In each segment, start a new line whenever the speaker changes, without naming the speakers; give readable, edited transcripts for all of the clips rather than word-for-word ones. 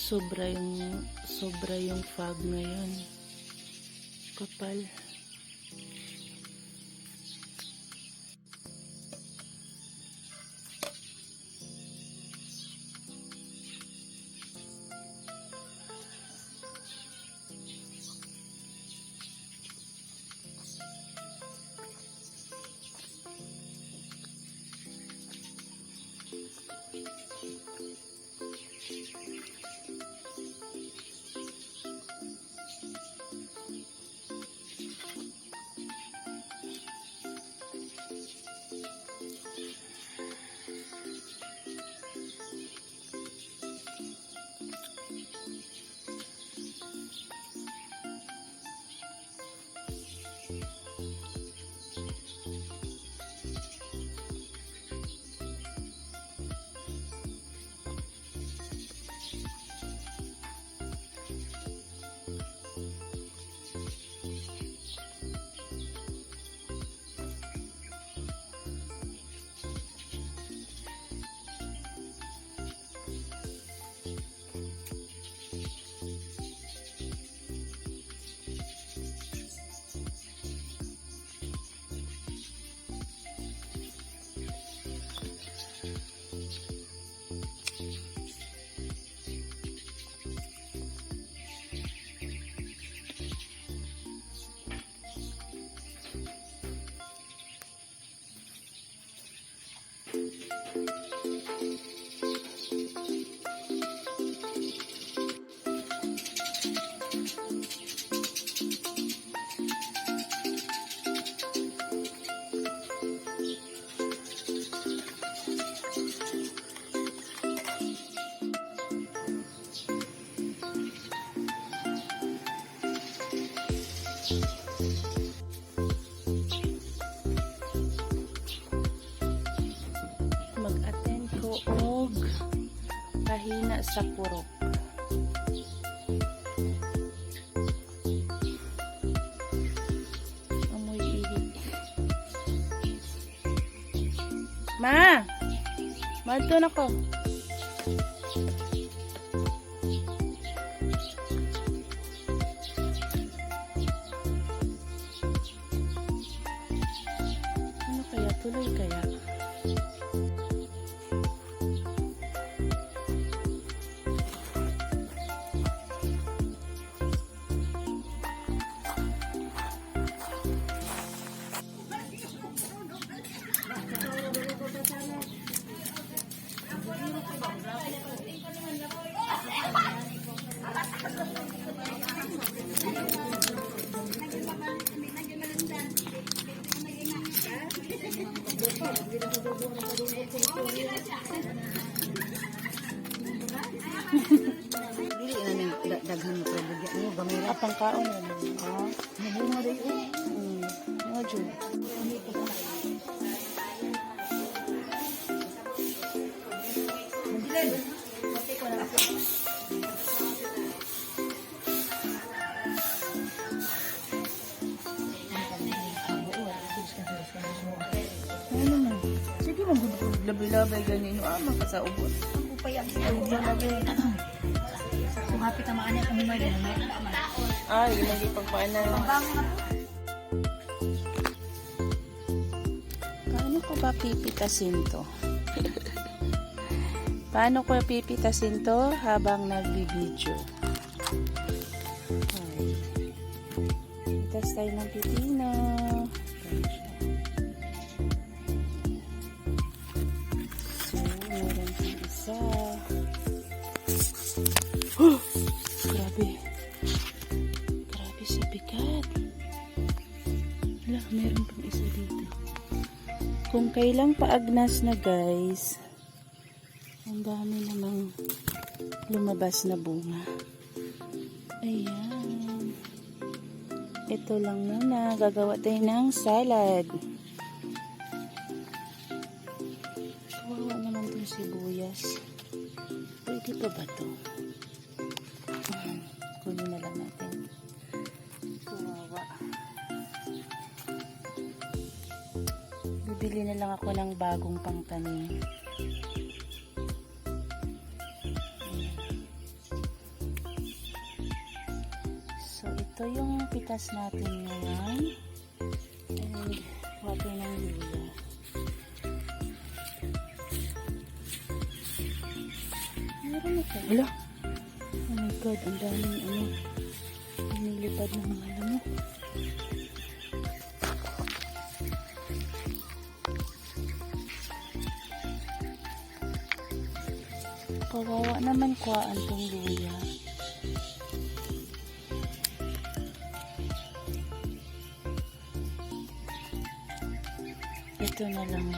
Sobra yung fog ngayon. Kapal. Mag-attend ko og pahina sa purok. Amoy ihi. Ma! Madto na ko. Ano kaya? Tuloy kaya?
Dili na ning daghan mo problema mo gamay ra
Apang kaon na.
hindi mo dai
Medyo. Ano na? Sige, maglabay-labay ganyan. Ama ka sa ubot.
ang upay ang
Maglabay.
kung happy ka maana kung may na may naman
Ay, hindi pagpaanan.
bango na
Paano ko ba pipitasin to? Paano ko pipitasin to habang nagbibideo? Ay. Pitas tayo ng pipino. So, meron pang isa. Oh! Grabe. Grabe sa bigat. Wala, meron pang isa dito. Kung kailang paagnas na guys, ang dami namang lumabas na bunga. Ayan. Ito lang muna. Gagawa tayo ng salad. Kawawa naman itong sibuyas. Pwede pa ba ito? Kunin na lang natin. Kawawa. Bibili na lang ako ng bagong pangtanim. Ito yung pitas natin ngayon. And water ng luya. Meron na pa. Wala. Oh my God, ang daming nilipad ng mga lamok. Kawawa naman kuhaan tong luya. Ito na lang.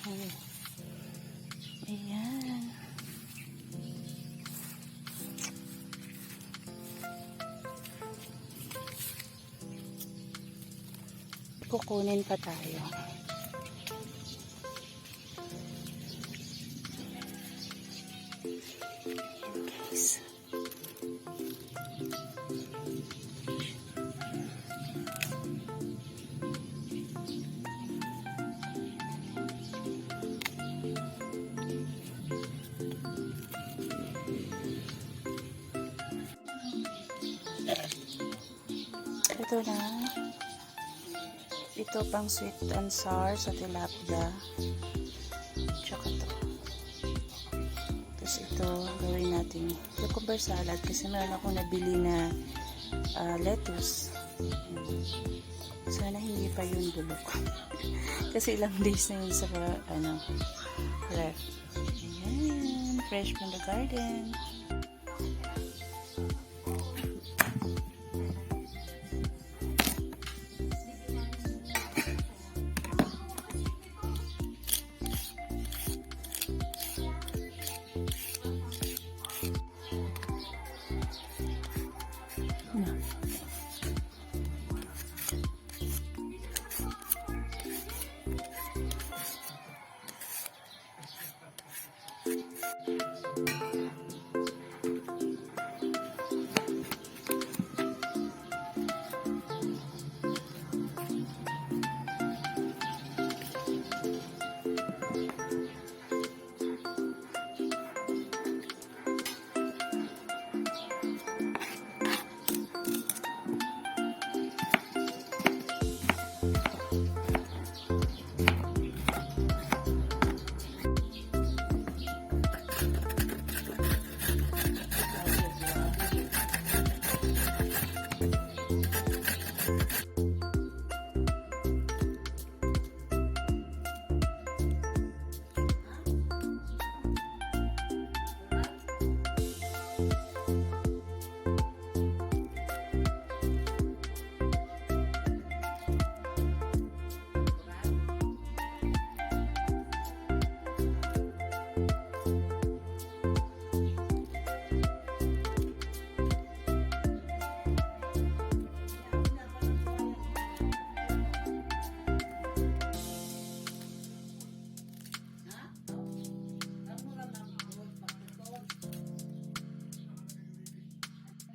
Oh. Ayan. Kukunin pa tayo. Ayan guys. Ito na. Ito pang sweet and sour sa tilapia. Tsaka ito. Tapos ito, gawin natin cucumber salad kasi meron akong nabili na lettuce. Sana hindi pa yun bulok. Kasi ilang days na yun sa ref. Ayan, fresh from the garden.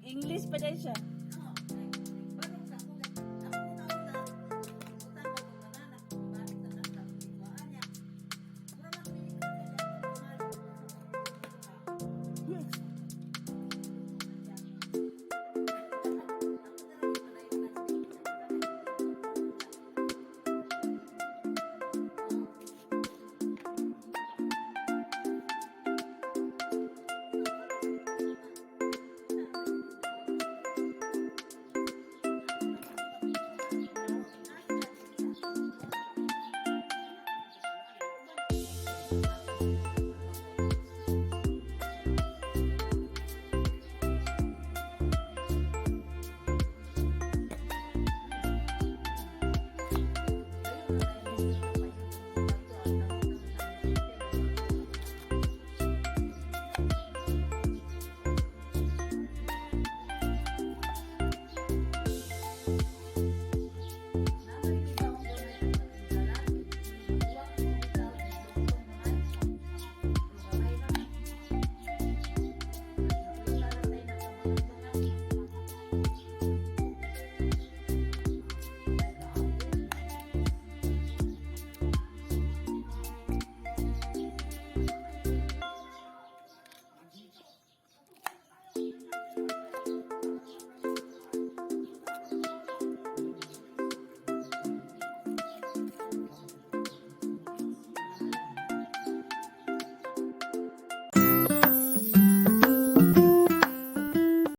English pa din siya.